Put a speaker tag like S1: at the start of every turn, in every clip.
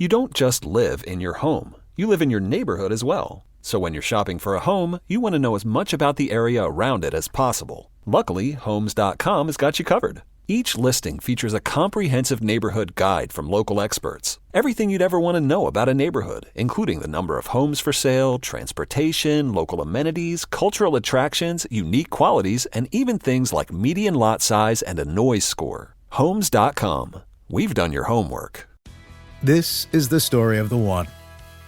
S1: You don't just live in your home. You live in your neighborhood as well. So when you're shopping for a home, you want to know as much about the area around it as possible. Luckily, Homes.com has got you covered. Each listing features a comprehensive neighborhood guide from local experts. Everything you'd ever want to know about a neighborhood, including the number of homes for sale, transportation, local amenities, cultural attractions, unique qualities, and even things like median lot size and a noise score. Homes.com. We've done your homework.
S2: This is the story of the one.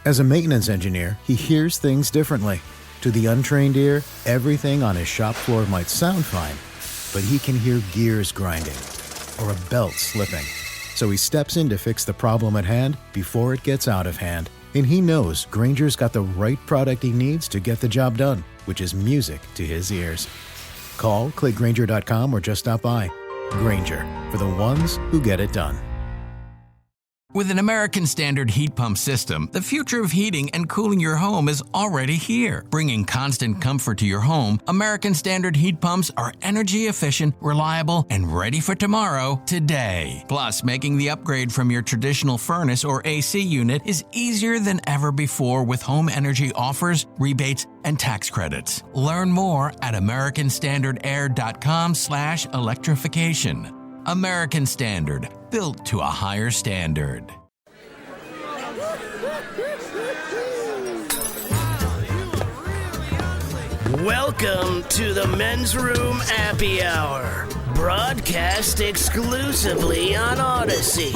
S2: As a maintenance engineer, he hears things differently. To the untrained ear, everything on his shop floor might sound fine, but he can hear gears grinding or a belt slipping. So he steps in to fix the problem at hand before it gets out of hand. And he knows Grainger's got the right product he needs to get the job done, which is music to his ears. Call, click Grainger.com, or just stop by. Grainger, for the ones who get it done.
S3: With an American Standard heat pump system, the future of heating and cooling your home is already here. Bringing constant comfort to your home, American Standard heat pumps are energy efficient, reliable, and ready for tomorrow, today. Plus, making the upgrade from your traditional furnace or AC unit is easier than ever before with home energy offers, rebates, and tax credits. Learn more at americanstandardair.com/electrification. American Standard, built to a higher standard.
S4: Welcome to the Men's Room Appy Hour, broadcast exclusively on Odyssey.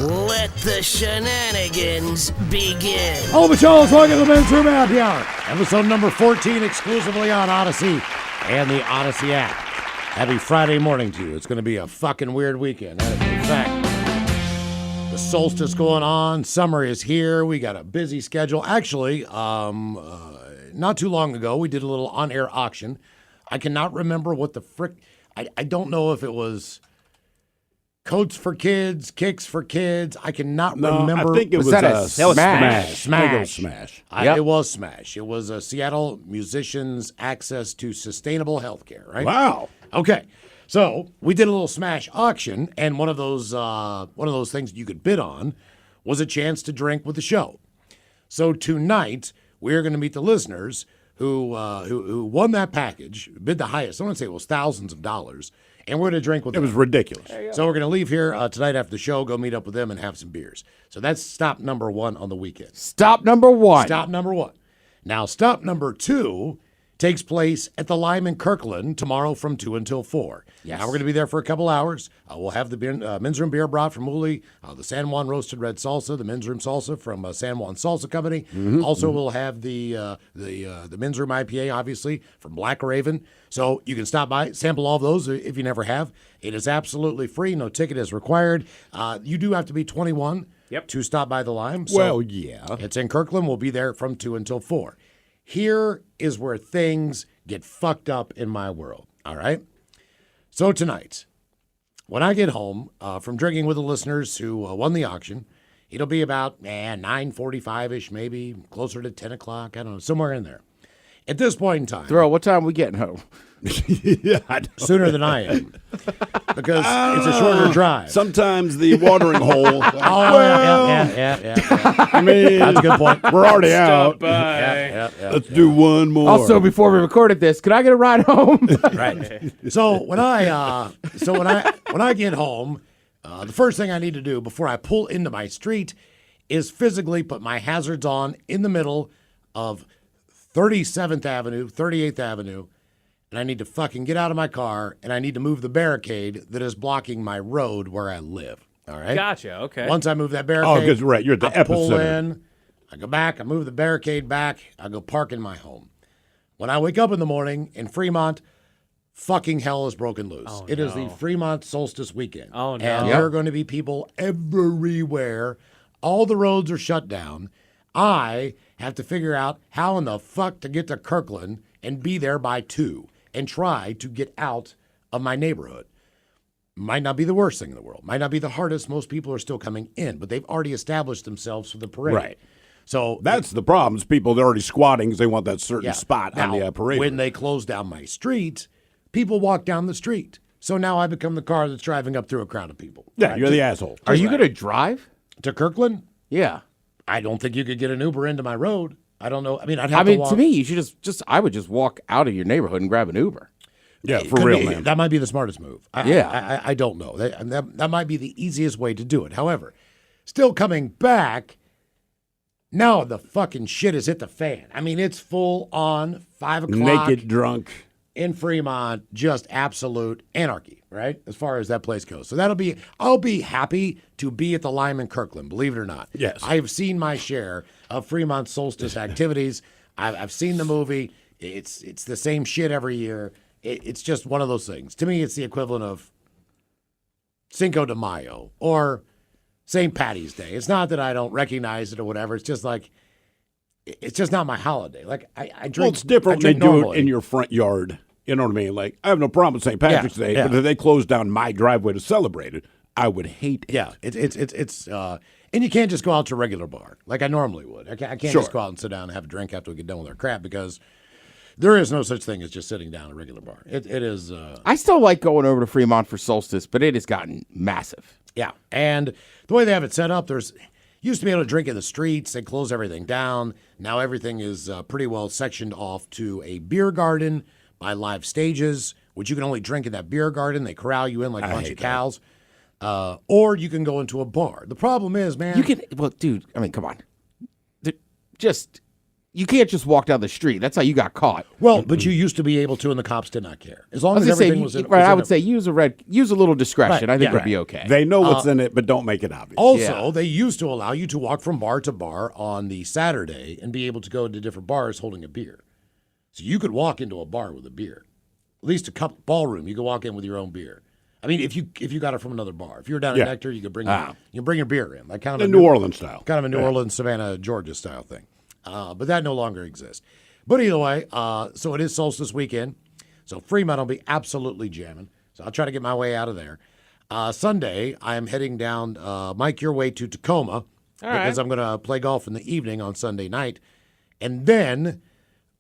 S4: Let the shenanigans begin.
S5: Hello, Charles. Welcome to the Men's Room Happy Hour. Episode number 14, exclusively on Odyssey and the Odyssey app. Happy Friday morning to you. It's going to be a fucking weird weekend. That is a fact. The solstice going on. Summer is here. We got a busy schedule. Actually, not too long ago, we did a little on-air auction. I cannot remember what the frick... I don't know if it was... Coats for kids, kicks for kids. I cannot remember.
S6: I think it was
S5: Smash.
S6: Smash.
S5: Smash.
S6: Yep.
S5: It was Smash. It was Seattle musicians' access to sustainable health care, right?
S6: Wow.
S5: Okay. So we did a little Smash auction, and one of those things you could bid on was a chance to drink with the show. So tonight we're going to meet the listeners who won that package, bid the highest. I want to say it was thousands of dollars. And we're going to drink with them.
S6: It was ridiculous.
S5: So we're going to leave here tonight after the show, go meet up with them and have some beers. So that's stop number one on the weekend.
S6: Stop number one.
S5: Stop number one. Now, stop number two takes place at the Lime in Kirkland tomorrow from 2 until 4.
S6: Yes.
S5: Now, we're going to be there for a couple hours. We'll have the Men's Room Beer Brought from Uli, the San Juan Roasted Red Salsa, the Men's Room Salsa from San Juan Salsa Company. Also, we'll have the Men's Room IPA, obviously, from Black Raven. So you can stop by, sample all of those if you never have. It is absolutely free. No ticket is required. You do have to be 21 to stop by the Lime. So
S6: well, yeah.
S5: It's in Kirkland. We'll be there from 2 until 4. Here is where things get fucked up in my world, all right? So tonight, when I get home from drinking with the listeners who won the auction, it'll be about 9:45-ish, maybe closer to 10 o'clock. I don't know, somewhere in there. At this point in time.
S6: Throw, what time are we getting home?
S5: Yeah, sooner than I am. Because it's a shorter drive.
S6: Sometimes the watering hole.
S5: Yeah.
S6: I mean,
S5: That's a good point.
S6: We're already out. Let's do one more.
S7: Also, before we recorded this, could I get a ride home?
S5: Right. So when I get home, the first thing I need to do before I pull into my street is physically put my hazards on in the middle of 37th Avenue, 38th Avenue, and I need to fucking get out of my car, and I need to move the barricade that is blocking my road where I live. All right?
S7: Gotcha, okay.
S5: Once I move that barricade,
S6: because you're at the
S5: I pull
S6: epicenter.
S5: in, I go back, I move the barricade back, I go park in my home. When I wake up in the morning in Fremont, fucking hell is broken loose.
S7: Oh,
S5: It is the Fremont Solstice weekend.
S7: Oh, no.
S5: And there are going to be people everywhere. All the roads are shut down. I have to figure out how in the fuck to get to Kirkland and be there by 2 and try to get out of my neighborhood. Might not be the worst thing in the world. Might not be the hardest. Most people are still coming in, but they've already established themselves for the parade.
S6: Right.
S5: So
S6: That's the problem. Is people they're already squatting because they want that certain spot
S5: now,
S6: on the parade.
S5: when they close down my street, people walk down the street. So now I become the car that's driving up through a crowd of people.
S6: Yeah, you're the asshole.
S7: Are you going to drive?
S5: To Kirkland?
S7: Yeah.
S5: I don't think you could get an Uber into my road. I don't know. I mean, I'd have to walk.
S7: To me, you should I would just walk out of your neighborhood and grab an Uber.
S6: Yeah, for real, man.
S5: That might be the smartest move.
S7: Yeah.
S5: I don't know. That might be the easiest way to do it. However, still coming back, now the fucking shit has hit the fan. I mean, it's full on 5 o'clock.
S6: Naked drunk.
S5: In Fremont, just absolute anarchy, right? As far as that place goes. So I'll be happy to be at the Lyman Kirkland, believe it or not.
S6: Yes.
S5: I have seen my share of Fremont solstice activities. I've seen the movie. It's the same shit every year. It's just one of those things. To me, it's the equivalent of Cinco de Mayo or St. Patty's Day. It's not that I don't recognize it or whatever. It's just like, it's just not my holiday. Like, I drink.
S6: Well, it's different when they do
S5: normally.
S6: it in your front yard. You know what I mean? Like, I have no problem with St. Patrick's Day, but if they close down my driveway to celebrate it, I would hate it.
S5: Yeah, it's and you can't just go out to a regular bar like I normally would. I can't just go out and sit down and have a drink after we get done with our crap because there is no such thing as just sitting down at a regular bar. It is.
S7: I still like going over to Fremont for solstice, but it has gotten massive.
S5: Yeah, and the way they have it set up, used to be able to drink in the streets. They close everything down. Now everything is pretty well sectioned off to a beer garden by live stages, which you can only drink in that beer garden. They corral you in like a bunch of cows. Or you can go into a bar. The problem is, man.
S7: Dude, I mean, come on. You can't just walk down the street. That's how you got caught.
S5: Well, but you used to be able to, and the cops did not care. As long as everything was in.
S7: Right, I would say use a little discretion.
S5: Right,
S7: I think
S5: yeah.
S7: it'd be okay.
S6: They know what's in it, but don't make it obvious.
S5: Also, they used to allow you to walk from bar to bar on the Saturday and be able to go to different bars holding a beer. So you could walk into a bar with a beer. At least a ballroom, you could walk in with your own beer. I mean, if you got it from another bar. If you were down in Nectar, you could bring your beer in. Like kind of
S6: the New Orleans style.
S5: Kind of a New Orleans, Savannah, Georgia style thing. But that no longer exists. But either way, so it is solstice weekend. So Fremont will be absolutely jamming. So I'll try to get my way out of there. Sunday, I'm heading down, Mike, your way to Tacoma. Because I'm going to play golf in the evening on Sunday night. And then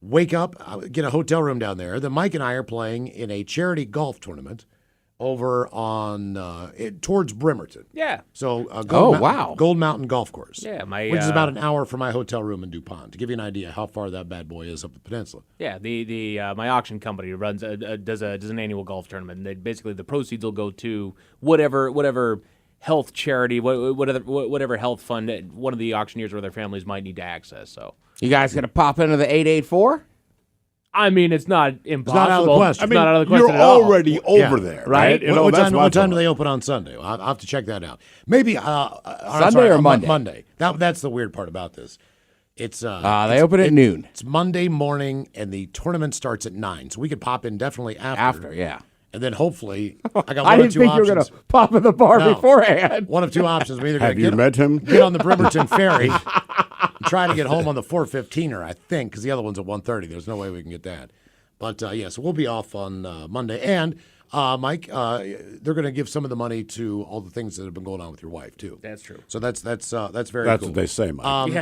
S5: wake up, get a hotel room down there. Then Mike and I are playing in a charity golf tournament over on towards Bremerton.
S8: Yeah.
S5: So Gold Mountain Golf Course.
S8: Yeah,
S5: which is about an hour from my hotel room in DuPont. To give you an idea how far that bad boy is up the peninsula.
S8: Yeah, the my auction company runs does an annual golf tournament. And basically the proceeds will go to whatever health charity, whatever health fund one of the auctioneers or their families might need to access. So
S7: you guys gonna pop into the 884?
S8: I mean, it's not impossible.
S5: It's not out of the question.
S8: I mean, not out of the question
S6: you're
S8: at all.
S6: already over there, right? You know,
S5: what time do they open on Sunday? I'll have to check that out. Maybe
S7: Sunday or Monday?
S5: Monday. That's the weird part about this. It's
S7: they open at noon.
S5: It's Monday morning, and the tournament starts at 9. So we could pop in definitely after.
S7: Yeah.
S5: And then hopefully, I got
S7: I
S5: one of
S7: didn't
S5: two
S7: think
S5: options.
S7: you were going to pop in the bar beforehand.
S5: One of two options. I'm either going
S6: Have you met him?
S5: Get on the Bremerton ferry, and try to get home on the 4:15er, I think, because the other one's at 1:30. There's no way we can get that. But, so we'll be off on Monday. And, Mike, they're going to give some of the money to all the things that have been going on with your wife, too.
S8: That's true.
S5: So that's very cool.
S6: That's what they say, Mike.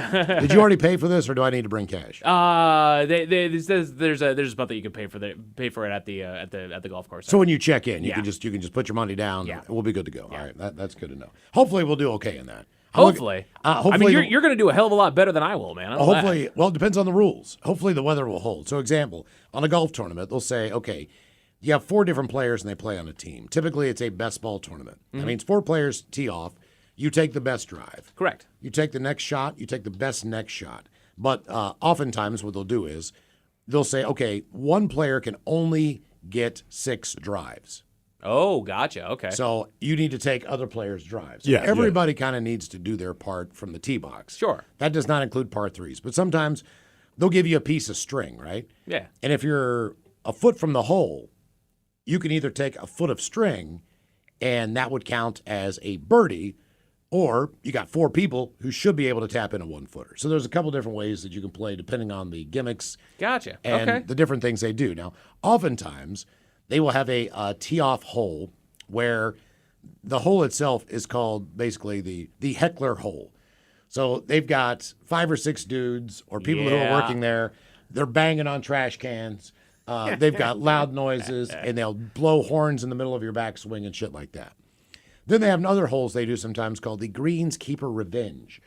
S5: Did you already pay for this, or do I need to bring cash?
S8: There's a spot that you can pay for it at the golf course.
S5: So when you check in, you can just put your money down.
S8: Yeah.
S5: We'll be good to go. All right, that's good to know. Hopefully, we'll do okay in that.
S8: Hopefully.
S5: Hopefully,
S8: I mean, you're going to do a hell of a lot better than I will, man. I know
S5: hopefully, well, it depends on the rules. Hopefully, the weather will hold. So, example, on a golf tournament, they'll say, okay, you have 4 different players and they play on a team. Typically, it's a best ball tournament. That means 4 players tee off. You take the best drive.
S8: Correct.
S5: You take the next shot. You take the best next shot. But oftentimes, what they'll do is they'll say, okay, one player can only get 6 drives.
S8: Oh, gotcha. Okay.
S5: So you need to take other players' drives.
S6: Yeah,
S5: Everybody kind of needs to do their part from the tee box.
S8: Sure.
S5: That does not include par 3s, but sometimes they'll give you a piece of string, right?
S8: Yeah.
S5: And if you're a foot from the hole, you can either take a foot of string, and that would count as a birdie, or you got 4 people who should be able to tap in a 1-footer. So there's a couple different ways that you can play depending on the gimmicks.
S8: Gotcha.
S5: And
S8: Okay.
S5: the different things they do. Now, oftentimes, they will have a tee-off hole where the hole itself is called basically the heckler hole. So they've got 5 or 6 dudes or people who are working there. They're banging on trash cans. They've got loud noises, and they'll blow horns in the middle of your backswing and shit like that. Then they have other holes they do sometimes called the Greenskeeper Revenge,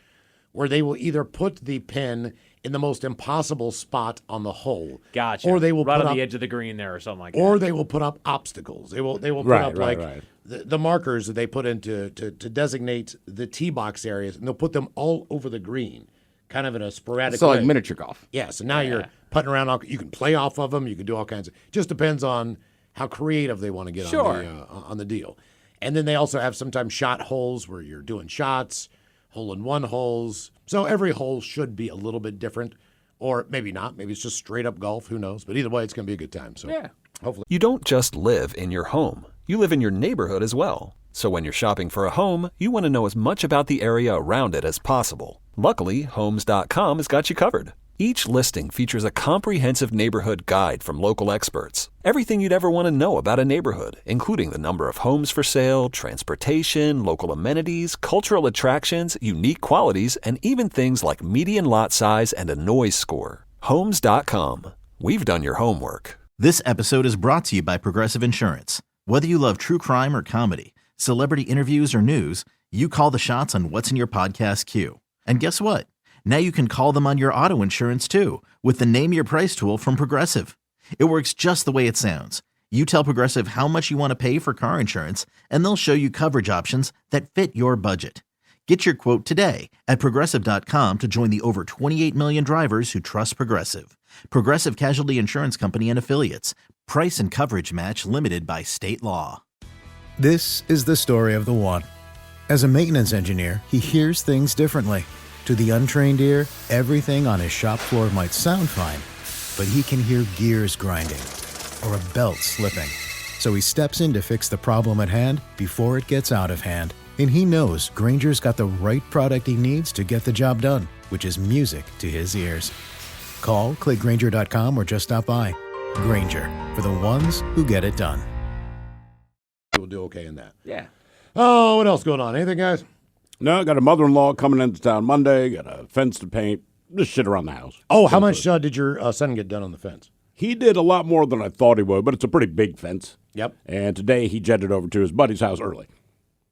S5: where they will either put the pin in the most impossible spot on the hole.
S8: Gotcha.
S5: Or they will
S8: right
S5: put
S8: on
S5: up,
S8: the edge of the green there or something like that.
S5: or they will put up obstacles. They will put up the markers that they put in to designate the tee box areas, and they'll put them all over the green, kind of in a sporadic
S7: So
S5: way.
S7: like miniature golf.
S5: Yeah, so now you're putting around. You can play off of them. You can do all kinds of. Just depends on how creative they want to get on the deal. And then they also have sometimes shot holes where you're doing shots, hole-in-one holes. So every hole should be a little bit different, or maybe not. Maybe it's just straight up golf. Who knows? But either way, it's going to be a good time. So hopefully.
S1: You don't just live in your home. You live in your neighborhood as well. So when you're shopping for a home, you want to know as much about the area around it as possible. Luckily, Homes.com has got you covered. Each listing features a comprehensive neighborhood guide from local experts. Everything you'd ever want to know about a neighborhood, including the number of homes for sale, transportation, local amenities, cultural attractions, unique qualities, and even things like median lot size and a noise score. Homes.com. We've done your homework.
S9: This episode is brought to you by Progressive Insurance. Whether you love true crime or comedy, celebrity interviews or news, you call the shots on what's in your podcast queue. And guess what? Now you can call them on your auto insurance too with the Name Your Price tool from Progressive. It works just the way it sounds. You tell Progressive how much you want to pay for car insurance, and they'll show you coverage options that fit your budget. Get your quote today at Progressive.com to join the over 28 million drivers who trust Progressive. Progressive Casualty Insurance Company and Affiliates. Price and coverage match limited by state law.
S2: This is the story of the one. As a maintenance engineer, he hears things differently. To the untrained ear, everything on his shop floor might sound fine, but he can hear gears grinding or a belt slipping. So he steps in to fix the problem at hand before it gets out of hand. And he knows Granger's got the right product he needs to get the job done, which is music to his ears. Call, click Granger.com, or just stop by. Granger, for the ones who get it done.
S5: We'll do okay in that.
S8: Yeah.
S5: Oh, what else going on? Anything, guys?
S6: No, got a mother-in-law coming into town Monday, got a fence to paint, just shit around the house.
S5: Oh, how much did your son get done on the fence?
S6: He did a lot more than I thought he would, but it's a pretty big fence.
S5: Yep.
S6: And today he jetted over to his buddy's house early.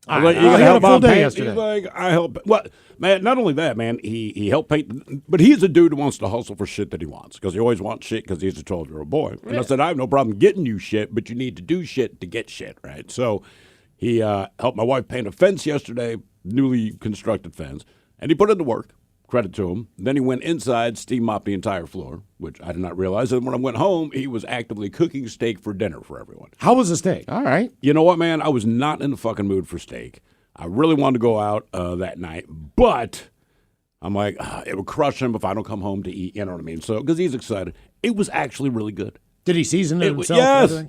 S5: All
S6: Like,
S5: right.
S6: you gotta
S5: He had a
S6: help
S5: full
S6: out
S5: day
S6: paint.
S5: yesterday.
S6: He's like, I help. What, man? Not only that, man. He helped paint, but he's a dude who wants to hustle for shit that he wants because he always wants shit because he's a 12-year-old boy. And I said, I have no problem getting you shit, but you need to do shit to get shit, right? So he helped my wife paint a fence yesterday, newly constructed fence, and he put it to work. Credit to him. Then he went inside, steam mopped the entire floor, which I did not realize. And when I went home, he was actively cooking steak for dinner for everyone.
S5: How was the steak?
S7: All right.
S6: You know what, man? I was not in the fucking mood for steak. I really wanted to go out that night, but I'm like, it would crush him if I don't come home to eat. You know what I mean? So, because he's excited. It was actually really good.
S5: Did he season it himself?
S6: Yes.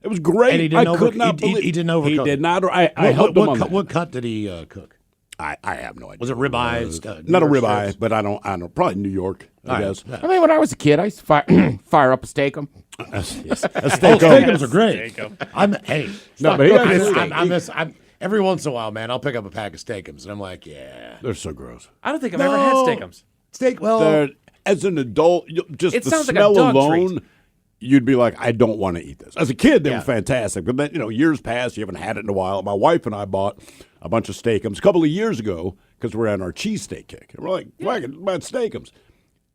S6: It was great.
S5: And he didn't
S6: he
S5: didn't overcook.
S6: He did not. I helped him on that.
S5: What cut did he cook?
S6: I have no idea.
S5: Was it ribeye?
S6: Not a ribeye, but I don't. Probably New York, I guess.
S7: I mean, when I was a kid, I used to fire up a steak-um.
S5: Steak-ums are great.
S6: No, but
S5: I'm every once in a while, man, I'll pick up a pack of steak-ums, and I'm like, yeah.
S6: They're so gross.
S8: I don't think I've ever had steakums.
S5: Steak, well.
S6: They're, as an adult, just
S8: It
S6: the
S8: sounds like a
S6: smell
S8: dog
S6: alone,
S8: treat.
S6: you'd be like, I don't want to eat this. As a kid, they
S5: Yeah.
S6: were fantastic. But then, years passed, you haven't had it in a while. My wife and I bought a bunch of steakums a couple of years ago because we're on our cheesesteak kick. And we're like, why buy steakums?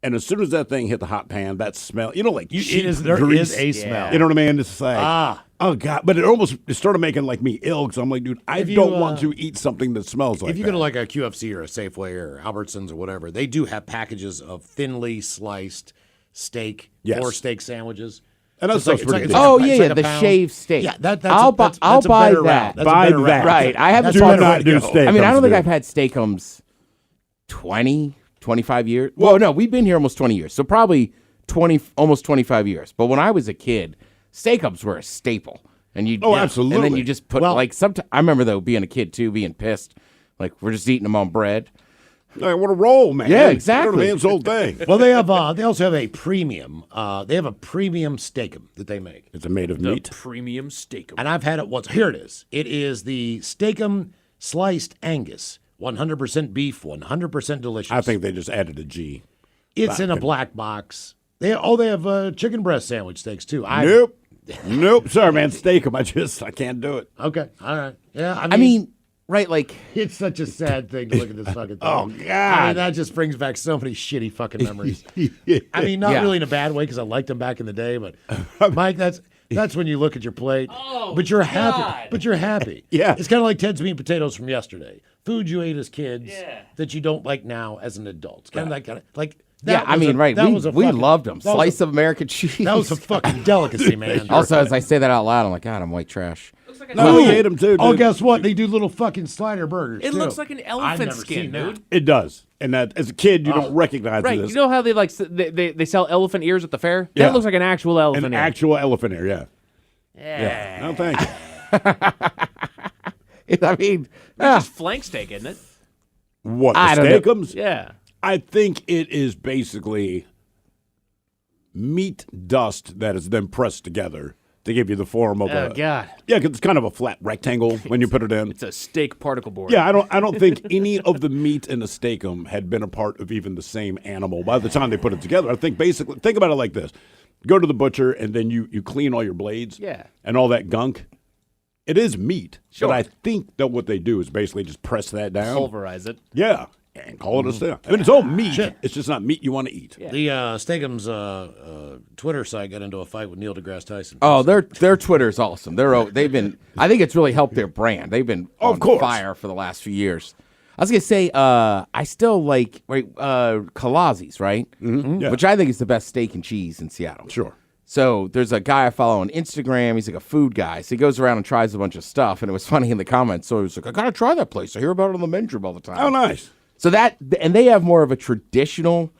S6: And as soon as that thing hit the hot pan, that smell, like cheap
S5: there
S6: grease.
S5: is a smell.
S6: You know what I mean? It's like, oh, God. But it started making like me ill because I'm like, dude, I don't want to eat something that smells like that.
S5: If you go to like a QFC or a Safeway or Albertsons or whatever, they do have packages of thinly sliced steak,
S6: Yes.
S5: 4 steak sandwiches.
S6: And that
S5: So
S6: stuff's
S5: it's like-
S6: pretty
S5: it's
S6: good.
S5: like-
S7: Oh,
S5: it's
S7: yeah,
S5: like a
S7: the
S5: pound.
S7: shaved steak.
S5: Yeah, that's
S7: I'll
S5: a
S7: buy
S5: better route.
S7: that.
S5: That's
S6: Buy
S5: a better
S6: that.
S5: route.
S7: Right. I haven't
S5: That's a
S7: bought
S5: better
S6: not
S5: way to
S6: do
S5: go.
S6: steak.
S7: I mean, I don't think
S6: dude.
S7: I've had steakums 20, 25 years. Well, no, we've been here almost 20 years. So probably almost 25 years. But when I was a kid, steakums were a staple. And you,
S6: absolutely.
S7: And then you just put I remember though being a kid too, being pissed. Like we're just eating them on bread.
S6: I want to roll, man.
S7: Yeah,
S6: You know
S7: exactly.
S6: what I mean? It's the whole thing.
S5: Well, they have. They also have a premium. They have a premium steakum that they make,
S6: It's made of meat.
S8: Premium steakum.
S5: and I've had it once. Here it is. It is the steakum sliced Angus, 100% beef, 100% delicious.
S6: I think they just added a G.
S5: it's in a black box. They have chicken breast sandwich steaks too.
S6: Nope. Sorry, man. Steak 'em. I can't do it.
S5: Okay. All right. Yeah.
S7: I mean, right, like
S5: It's such a sad thing to look at this fucking thing.
S6: Oh, God.
S5: I mean, that just brings back so many shitty fucking memories. I mean, not
S7: Yeah.
S5: really in a bad way because I liked them back in the day, but Mike, that's when you look at your plate. But you're happy. But you're happy.
S6: Yeah.
S5: It's kind of like Ted's meat and potatoes from yesterday. Food you ate as kids that you don't like now as an adult. It's kind of that kind of like. That
S7: I
S5: was
S7: mean,
S5: a-
S7: right?
S5: that
S7: We,
S5: was a
S7: we
S5: fucking-
S7: loved them.
S5: that was
S7: Slice
S5: a-
S7: of American cheese.
S5: That was a fucking delicacy, man.
S7: Also, as I say that out loud, I'm like, God, I'm white trash.
S8: Looks like
S6: No, we ate them too, dude.
S5: Oh, guess what? They do little fucking slider burgers.
S8: It
S5: too.
S8: looks like an
S5: I've
S8: elephant
S5: never
S8: skin,
S5: seen that.
S8: dude.
S6: It does. And that as a kid, you don't recognize
S8: Right.
S6: this.
S8: You know how they they sell elephant ears at the fair?
S6: Yeah.
S8: That looks like an actual elephant
S6: An
S8: ear.
S6: actual elephant ear, yeah.
S8: Yeah.
S6: No, thank you.
S7: I mean,
S8: It's just flank steak, isn't it?
S6: What, the
S7: I don't know.
S6: steakums?
S8: Yeah.
S6: I think it is basically meat dust that is then pressed together to give you the form of
S8: Oh
S6: a.
S8: God.
S6: Yeah, because it's kind of a flat rectangle when you put it in.
S8: It's a steak particle board.
S6: Yeah, I don't think any of the meat in the steakum had been a part of even the same animal by the time they put it together. I think basically, think about it like this: go to the butcher and then you clean all your blades,
S8: Yeah.
S6: and all that gunk. It is meat,
S8: Sure.
S6: but I think that what they do is basically just press that down.
S8: Pulverize it.
S6: Yeah, and call it a steak. I mean, it's all meat. It's just not meat you want to eat.
S8: Yeah.
S5: The Steakums Twitter site got into a fight with Neil deGrasse Tyson.
S7: oh, their Twitter's awesome. They've been. I think it's really helped their brand. They've been
S6: Of
S7: on
S6: course.
S7: fire for the last few years. I was gonna say, I still like Kalazzi's, right? Mm-hmm.
S6: Yeah.
S7: Which I think is the best steak and cheese in Seattle.
S6: Sure.
S7: So there's a guy I follow on Instagram. He's like a food guy. So he goes around and tries a bunch of stuff. And it was funny in the comments. So he was like, I got to try that place. I hear about it on the men's room all the time.
S6: Oh, nice.
S7: So and they have more of a traditional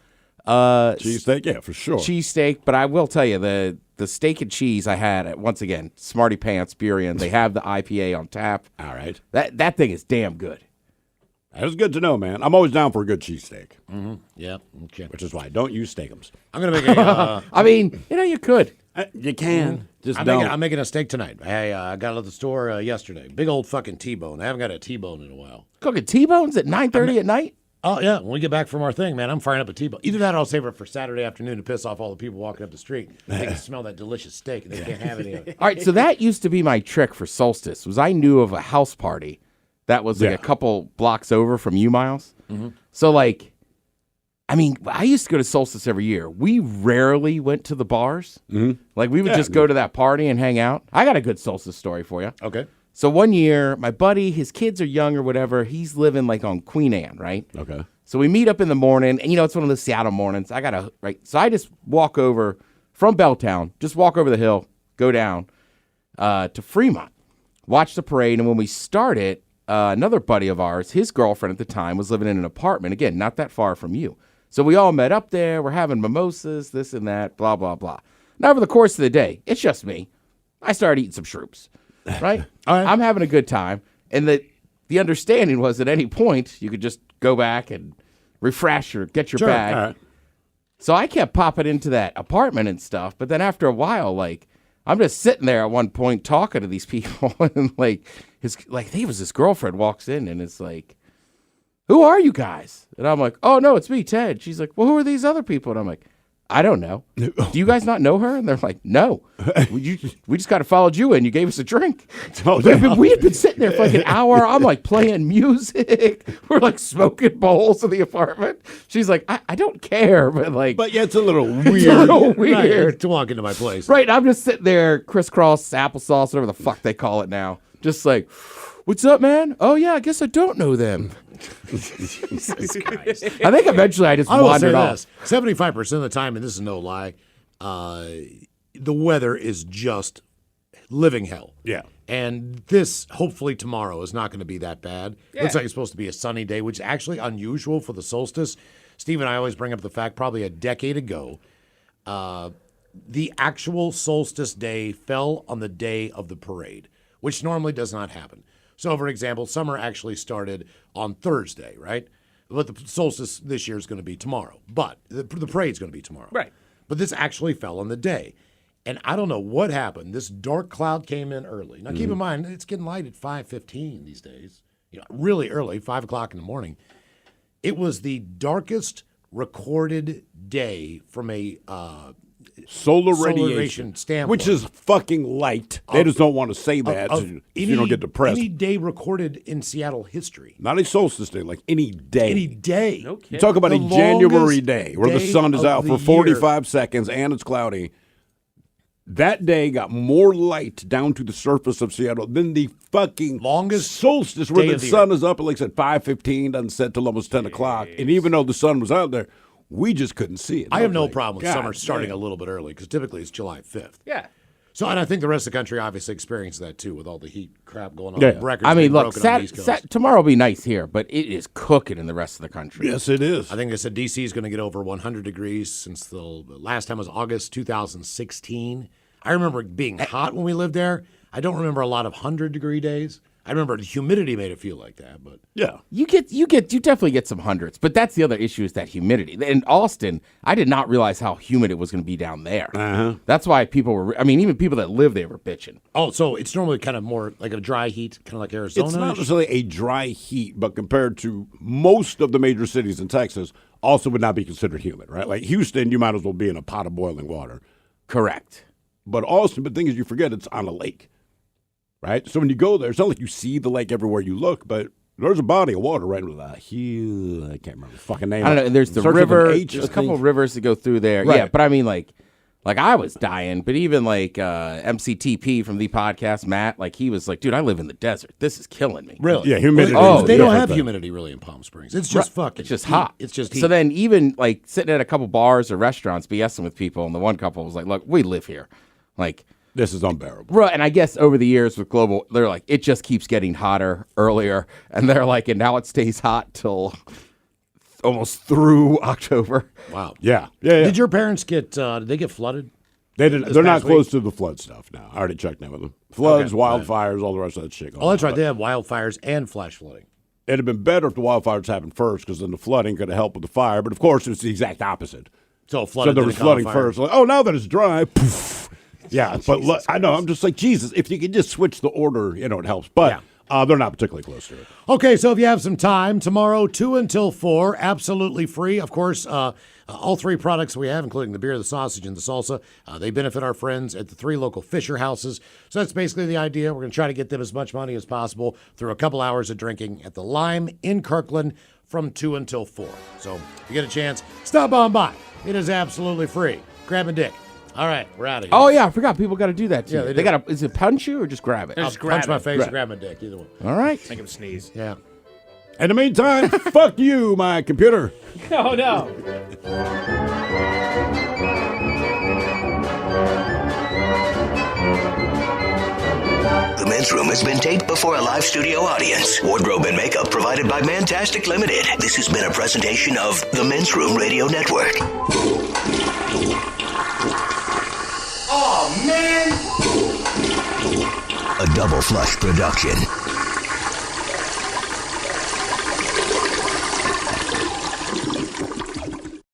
S6: Cheesesteak, yeah, for sure.
S7: cheesesteak. But I will tell you, the steak and cheese I had at, once again, Smarty Pants Burien. They have the IPA on tap.
S6: All right.
S7: That thing is damn good.
S6: That's good to know, man. I'm always down for a good cheesesteak,
S5: Yeah. Okay.
S6: which is why I don't use steakums.
S5: I'm gonna make a.
S7: I mean, you could.
S6: You can. Just
S5: I'm
S6: don't.
S5: making a steak tonight. I got it at the store yesterday. Big old fucking T-bone. I haven't got a T-bone in a while.
S7: Cooking T-bones at 9:30 at night?
S5: Oh yeah, when we get back from our thing, man, I'm firing up a T-bone. Either that, or I'll save it for Saturday afternoon to piss off all the people walking up the street. They can smell that delicious steak, and they can't have any of it.
S7: All right, so that used to be my trick for solstice. Was I knew of a house party that was like
S6: Yeah.
S7: a couple blocks over from you, Miles. So like, I mean, I used to go to solstice every year. We rarely went to the bars. Like we would just go to that party and hang out. I got a good solstice story for you.
S5: Okay.
S7: So one year, my buddy, his kids are young or whatever. He's living like on Queen Anne, right?
S6: Okay.
S7: So we meet up in the morning, and it's one of those Seattle mornings. So I just walk over from Belltown, just walk over the hill, go down to Fremont, watch the parade, and when we started, another buddy of ours, his girlfriend at the time, was living in an apartment, again, not that far from you. So we all met up there, we're having mimosas, this and that, blah, blah, blah. Now, over the course of the day, it's just me. I started eating some shrooms, right?
S5: All right.
S7: I'm having a good time, and the understanding was at any point, you could just go back and refresh or get your
S6: Sure.
S7: bag.
S6: All right.
S7: So I kept popping into that apartment and stuff, but then after a while, like, I'm just sitting there at one point talking to these people, and he was his girlfriend walks in, and it's like, who are you guys? And I'm like, oh no, it's me, Ted. She's like, well, who are these other people? And I'm like, I don't know. Do you guys not know her? And they're like, no. We just kind of followed you in. You gave us a drink.
S6: Oh,
S7: We had been sitting there for like an hour. I'm like playing music. We're like smoking bowls in the apartment. She's like, I don't care, but like,
S6: But yeah, it's a little
S7: it's a
S6: weird.
S7: little
S5: Right,
S7: weird.
S5: to walk into my place.
S7: Right, I'm just sitting there, crisscross applesauce, whatever the fuck they call it now. Just like, what's up, man? Oh yeah, I guess I don't know them.
S5: Jesus Christ.
S7: I think eventually I just
S5: I will say
S7: wandered off.
S5: this: 75% of the time, and this is no lie, the weather is just living hell.
S6: Yeah.
S5: And this, hopefully tomorrow, is not going to be that bad. Looks like it's supposed to be a sunny day, which is actually unusual for the solstice. Steve and I always bring up the fact probably a decade ago, the actual solstice day fell on the day of the parade, which normally does not happen. So, for example, summer actually started on Thursday, right? But the solstice this year is going to be tomorrow. But the parade's going to be tomorrow.
S8: Right.
S5: But this actually fell on the day. And I don't know what happened. This dark cloud came in early. Now, keep in mind, it's getting light at 5:15 these days. Really early, 5 o'clock in the morning. It was the darkest recorded day from a
S6: solar
S5: radiation
S6: radiation
S5: standpoint.
S6: which is fucking light. They just don't want to say that so you don't get depressed.
S5: Any day recorded in Seattle history.
S6: Not a solstice day, like any day.
S5: Any day.
S8: No kidding.
S6: You talk about
S5: The
S6: a January
S5: longest
S6: day where the
S5: day
S6: sun is
S5: of
S6: out
S5: the
S6: for 45 seconds and it's cloudy. That day got more light down to the surface of Seattle than the fucking
S5: Longest
S6: solstice where
S5: day
S6: the
S5: of the
S6: sun is up at like I said 5:15, doesn't set till almost 10 o'clock. And even though the sun was out there, we just couldn't see it.
S5: I have no
S6: like,
S5: problem with
S6: God
S5: summer starting
S6: damn.
S5: a little bit early because typically it's July 5th.
S8: Yeah.
S5: So, and I think the rest of the country obviously experiences that too with all the heat crap going on.
S6: Yeah.
S5: Records
S7: I mean,
S5: being
S7: look,
S5: broken on the East Coast.
S7: tomorrow will be nice here, but it is cooking in the rest of the country.
S6: Yes, it is.
S5: I think they said D.C. is going to get over 100 degrees since the last time was August 2016. I remember it being hot when we lived there. I don't remember a lot of 100-degree days. I remember the humidity made it feel like that, but
S6: Yeah.
S7: You definitely get some hundreds, but that's the other issue is that humidity. In Austin, I did not realize how humid it was going to be down there.
S6: Uh-huh.
S7: That's why even people that live there were bitching.
S5: oh, so it's normally kind of more like a dry heat, kind of like Arizona.
S6: It's not necessarily a dry heat, but compared to most of the major cities in Texas, also would not be considered humid, right? Like Houston, you might as well be in a pot of boiling water.
S7: Correct.
S6: But Austin, but the thing is, you forget it's on a lake, right? So when you go there, it's not like you see the lake everywhere you look, but there's a body of water right with a huge, I can't remember the fucking name.
S7: I don't know. And there's the
S6: Starts with an
S7: river.
S6: H,
S7: There's
S6: I
S7: a couple
S6: think.
S7: of rivers that go through there.
S6: Right.
S7: Yeah, but I mean, like I was dying. But even like MCTP from the podcast, Matt, like he was like, dude, I live in the desert. This is killing me.
S5: Really?
S6: Yeah, humidity.
S5: Well,
S6: is
S5: they don't
S6: different
S5: have
S6: thing.
S5: humidity really in Palm Springs. It's just fucking.
S7: It's just
S5: heat.
S7: hot.
S5: It's just heat.
S7: So then, even like sitting at a couple bars or restaurants, BSing with people, and the one couple was like, "Look, we live here." Like,
S6: This is unbearable.
S7: right. And I guess over the years with global, they're like, it just keeps getting hotter earlier, and they're like, and now it stays hot till almost through October.
S5: Wow.
S6: Yeah. Yeah.
S5: Did your parents get? Did they get flooded?
S6: They didn't.
S5: this
S6: They're not
S5: past
S6: close
S5: week?
S6: to the flood stuff now. I already checked in with them. Floods,
S5: Okay,
S6: wildfires, all the rest of that shit.
S5: Oh, that's
S6: going
S5: right.
S6: on.
S5: They had wildfires and flash flooding.
S6: It'd have been better if the wildfires happened first, because then the flooding could have helped with the fire. But of course, it's the exact opposite.
S5: So it
S6: So
S5: flooded.
S6: there
S5: then
S6: was
S5: it caught
S6: flooding
S5: fire.
S6: first. Like, oh, now that it's dry, poof. Yeah, but look, I know. I'm just like, Jesus, if you could just switch the order, it helps. But they're not particularly close to it.
S5: Okay, so if you have some time, tomorrow, 2 until 4, absolutely free. Of course, all three products we have, including the beer, the sausage, and the salsa, they benefit our friends at the 3 local Fisher houses. So that's basically the idea. We're going to try to get them as much money as possible through a couple hours of drinking at the Lime in Kirkland from 2 until 4. So if you get a chance, stop on by. It is absolutely free. Grab a dick. All right, we're out of here.
S7: Oh yeah, I forgot. People got to do that too.
S5: Yeah, they
S7: they
S5: do.
S7: got to. Is it punch you or just grab it?
S5: I'll
S8: Just grab
S5: punch my
S8: it.
S5: face or grab my dick, either one.
S7: All right.
S8: Make him sneeze.
S5: Yeah.
S6: In the meantime, fuck you, my computer.
S8: Oh, no.
S4: The men's room has been taped before a live studio audience. Wardrobe and makeup provided by Mantastic Limited. This has been a presentation of the Men's Room Radio Network. Oh, man! A Double Flush production.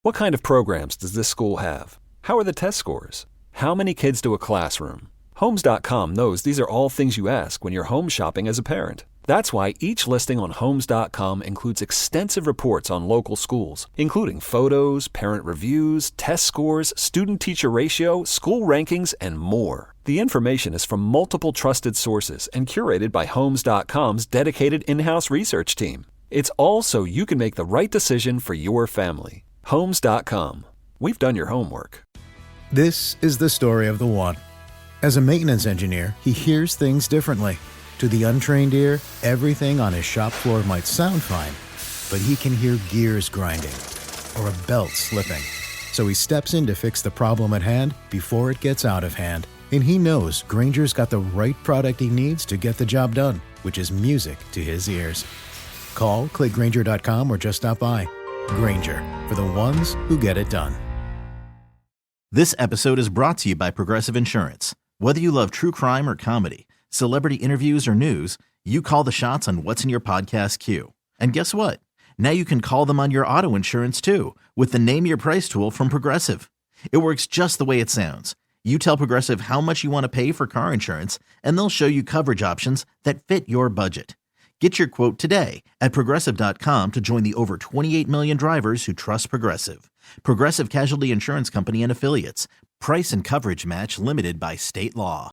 S1: What kind of programs does this school have? How are the test scores? How many kids do a classroom? Homes.com knows these are all things you ask when you're home shopping as a parent. That's why each listing on Homes.com includes extensive reports on local schools, including photos, parent reviews, test scores, student-teacher ratio, school rankings, and more. The information is from multiple trusted sources and curated by Homes.com's dedicated in-house research team. It's all so you can make the right decision for your family. Homes.com. We've done your homework.
S2: This is the story of the one. As a maintenance engineer, he hears things differently. To the untrained ear, everything on his shop floor might sound fine, but he can hear gears grinding or a belt slipping. So he steps in to fix the problem at hand before it gets out of hand. And he knows Grainger's got the right product he needs to get the job done, which is music to his ears. Call, click Grainger.com, or just stop by. Grainger, for the ones who get it done.
S9: This episode is brought to you by Progressive Insurance. Whether you love true crime or comedy, celebrity interviews or news, you call the shots on what's in your podcast queue. And guess what? Now you can call them on your auto insurance too with the Name Your Price tool from Progressive. It works just the way it sounds. You tell Progressive how much you want to pay for car insurance, and they'll show you coverage options that fit your budget. Get your quote today at Progressive.com to join the over 28 million drivers who trust Progressive. Progressive Casualty Insurance Company and Affiliates. Price and coverage match limited by state law.